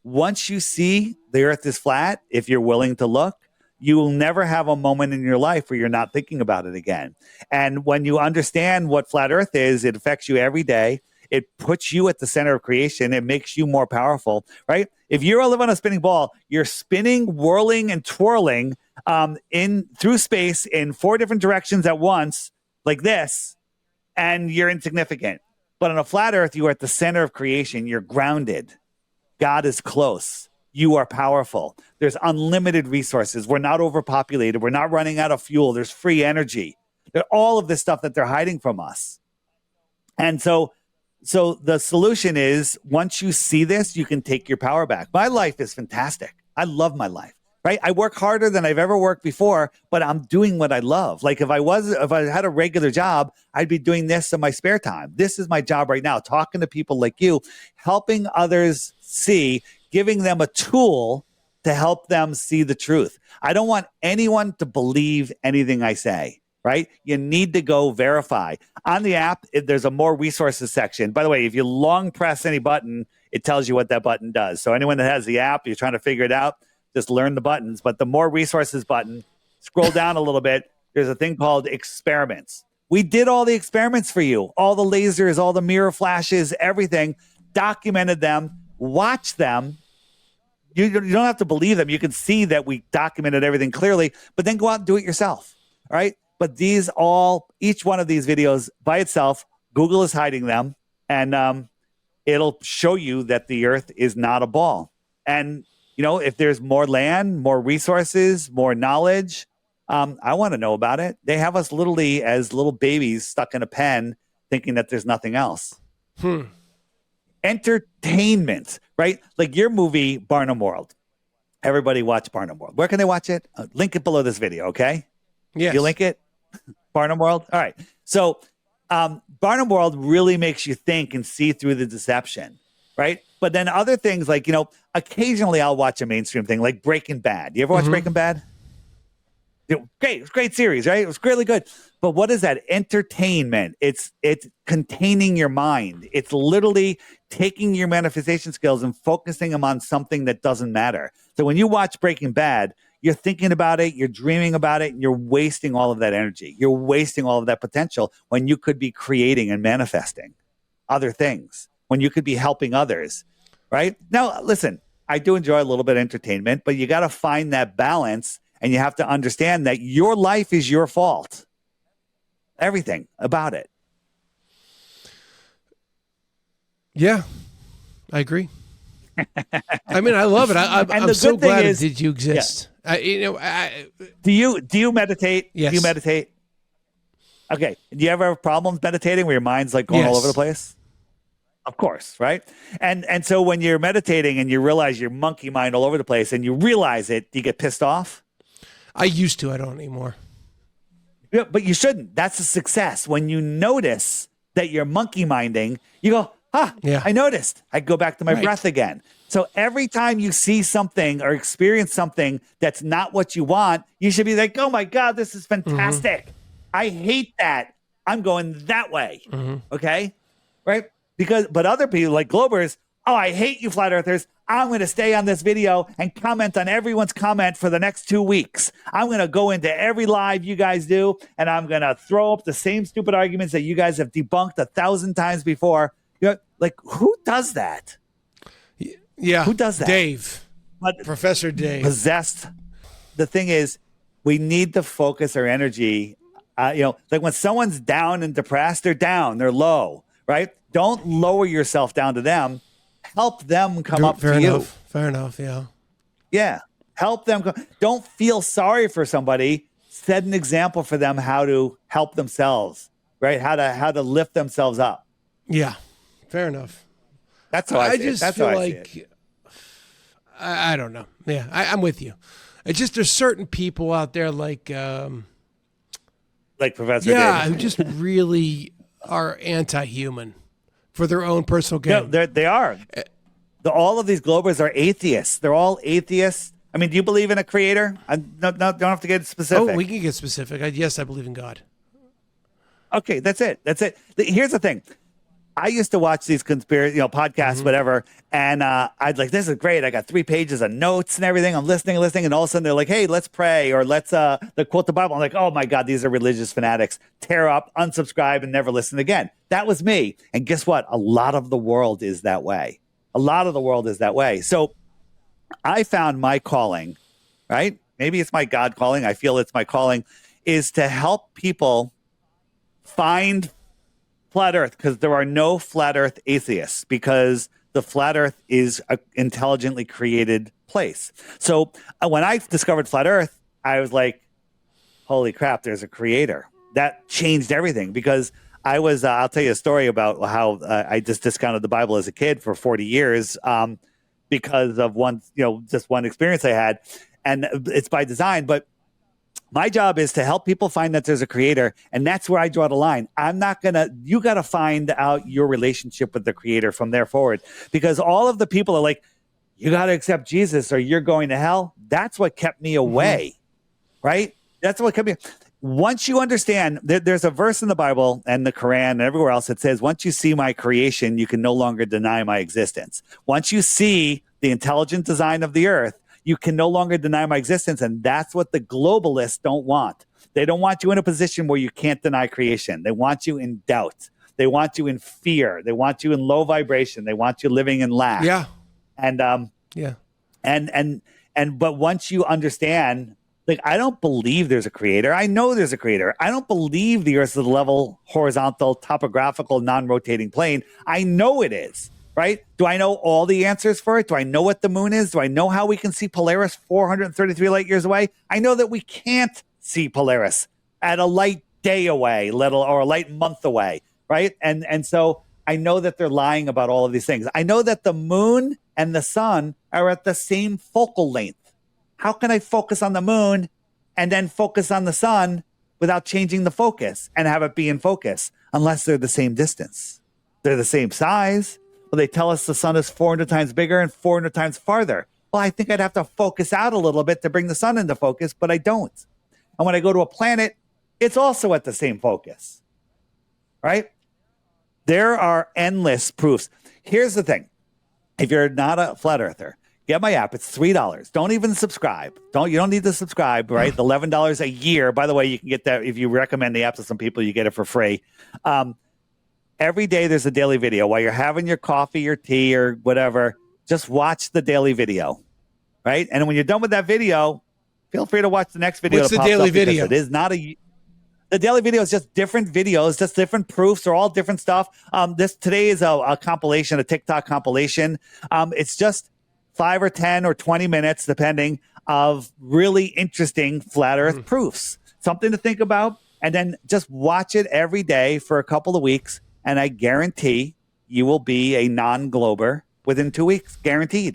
once you see the earth is flat, if you're willing to look, you will never have a moment in your life where you're not thinking about it again. And when you understand what flat earth is, it affects you every day. It puts you at the center of creation. It makes you more powerful, right? If you're living on a spinning ball, you're spinning, whirling, and twirling in through space in 4 different directions at once, like this, and you're insignificant. But on a flat earth, you are at the center of creation. You're grounded. God is close. You are powerful. There's unlimited resources. We're not overpopulated. We're not running out of fuel. There's free energy. All of this stuff that they're hiding from us. And so the solution is, once you see this, you can take your power back. My life is fantastic. I love my life, right? I work harder than I've ever worked before, but I'm doing what I love. Like if I had a regular job, I'd be doing this in my spare time. This is my job right now, talking to people like you, helping others see, giving them a tool to help them see the truth. I don't want anyone to believe anything I say. Right? You need to go verify. On the app, there's a more resources section. By the way, if you long press any button, it tells you what that button does. So anyone that has the app, you're trying to figure it out, just learn the buttons. But the more resources button, scroll down a little bit. There's a thing called experiments. We did all the experiments for you. All the lasers, all the mirror flashes, everything, documented them, watch them. You don't have to believe them. You can see that we documented everything clearly, but then go out and do it yourself. All right? But each one of these videos by itself, Google is hiding them, and it'll show you that the earth is not a ball. And, if there's more land, more resources, more knowledge, I want to know about it. They have us literally as little babies stuck in a pen thinking that there's nothing else. Entertainment, right? Like your movie, Barnum World. Everybody watch Barnum World. Where can they watch it? Link it below this video, okay? Yes. You link it? Barnum World? All right. So Barnum World really makes you think and see through the deception, right? But then other things like, occasionally I'll watch a mainstream thing like Breaking Bad. You ever watch Breaking Bad? Great. It was a great series, right? It was really good. But what is that? Entertainment. It's containing your mind. It's literally taking your manifestation skills and focusing them on something that doesn't matter. So when you watch Breaking Bad, you're thinking about it, you're dreaming about it, and you're wasting all of that energy. You're wasting all of that potential when you could be creating and manifesting other things, when you could be helping others, right? Now, listen, I do enjoy a little bit of entertainment, but you got to find that balance, and you have to understand that your life is your fault. Everything about it. Yeah, I agree. I mean, I love it. I'm so glad did you exist. Yeah. Do you meditate? Yes. Do you meditate? Okay. Do you ever have problems meditating where your mind's like going all over the place? Of course, right? And so when you're meditating and you realize your monkey mind all over the place and you realize it, do you get pissed off? I used to. I don't anymore. Yeah, but you shouldn't. That's a success. When you notice that you're monkey minding, you go, yeah. I noticed. I go back to my breath again. So every time you see something or experience something that's not what you want, you should be like, oh my God, this is fantastic. I hate that. I'm going that way. Okay. Right. But other people like Globers, oh, I hate you flat earthers. I'm going to stay on this video and comment on everyone's comment for the next 2 weeks. I'm going to go into every live you guys do, and I'm going to throw up the same stupid arguments that you guys have debunked 1,000 times before. Like, who does that? Yeah. Who does that? Dave. Professor Dave. Possessed. The thing is, we need to focus our energy. Like when someone's down and depressed, they're down, they're low, right? Don't lower yourself down to them. Help them come up to you. Fair enough, yeah. Yeah. Help them. Don't feel sorry for somebody. Set an example for them how to help themselves, right? How to lift themselves up. Yeah. Fair enough. That's how I just That's feel how like I don't know. Yeah, I'm with you. It's just there's certain people out there like Professor Dave. Who just really are anti-human for their own personal gain. No, they are. All of these Globers are atheists. They're all atheists. I mean, do you believe in a creator? Don't have to get specific. Oh, we can get specific. Yes, I believe in God. Okay, that's it. Here's the thing. I used to watch these conspiracy, podcasts, whatever, and I'd like, this is great. I got 3 pages of notes and everything. I'm listening, and all of a sudden they're like, hey, let's pray, or let's they quote the Bible. I'm like, oh my God, these are religious fanatics. Tear up, unsubscribe, and never listen again. That was me. And guess what? A lot of the world is that way. So I found my calling, right? Maybe it's my God calling. I feel it's my calling, is to help people find flat earth, because there are no flat earth atheists, because the flat earth is an intelligently created place. So when I discovered flat earth, I was like, holy crap, there's a creator. That changed everything, because I'll tell you a story about how I just discounted the Bible as a kid for 40 years because of just one experience I had. And it's by design, but my job is to help people find that there's a creator, and that's where I draw the line. You got to find out your relationship with the creator from there forward, because all of the people are like, you got to accept Jesus or you're going to hell. That's what kept me away, right? That's what kept me. Once you understand, there's a verse in the Bible and the Quran and everywhere else that says, once you see my creation, you can no longer deny my existence. Once you see the intelligent design of the earth, you can no longer deny my existence. And that's what the globalists don't want. They don't want you in a position where you can't deny creation. They want you in doubt. They want you in fear. They want you in low vibration. They want you living in lack. Yeah. And but once you understand, like, I don't believe there's a creator. I know there's a creator. I don't believe the earth is a level, horizontal, topographical, non-rotating plane. I know it is. Right? Do I know all the answers for it? Do I know what the moon is? Do I know how we can see Polaris 433 light years away? I know that we can't see Polaris at a light day away, or a light month away, right? And so I know that they're lying about all of these things. I know that the moon and the sun are at the same focal length. How can I focus on the moon and then focus on the sun without changing the focus and have it be in focus, unless they're the same distance? They're the same size. Well, they tell us the sun is 400 times bigger and 400 times farther. Well, I think I'd have to focus out a little bit to bring the sun into focus, but I don't. And when I go to a planet, it's also at the same focus, right? There are endless proofs. Here's the thing. If you're not a flat earther, get my app. It's $3. Don't even subscribe. You don't need to subscribe, right? $11 a year. By the way, you can get that if you recommend the app to some people, you get it for free. Every day there's a daily video. While you're having your coffee or tea or whatever, just watch the daily video, right? And when you're done with that video, feel free to watch the next video. What's the daily video? It is not the daily video is just different videos, just different proofs. They're all different stuff. Today is a compilation, a TikTok compilation. It's just 5 or 10 or 20 minutes, depending, of really interesting flat earth proofs. Something to think about. And then just watch it every day for a couple of weeks. And I guarantee you will be a non-glober within 2 weeks, guaranteed.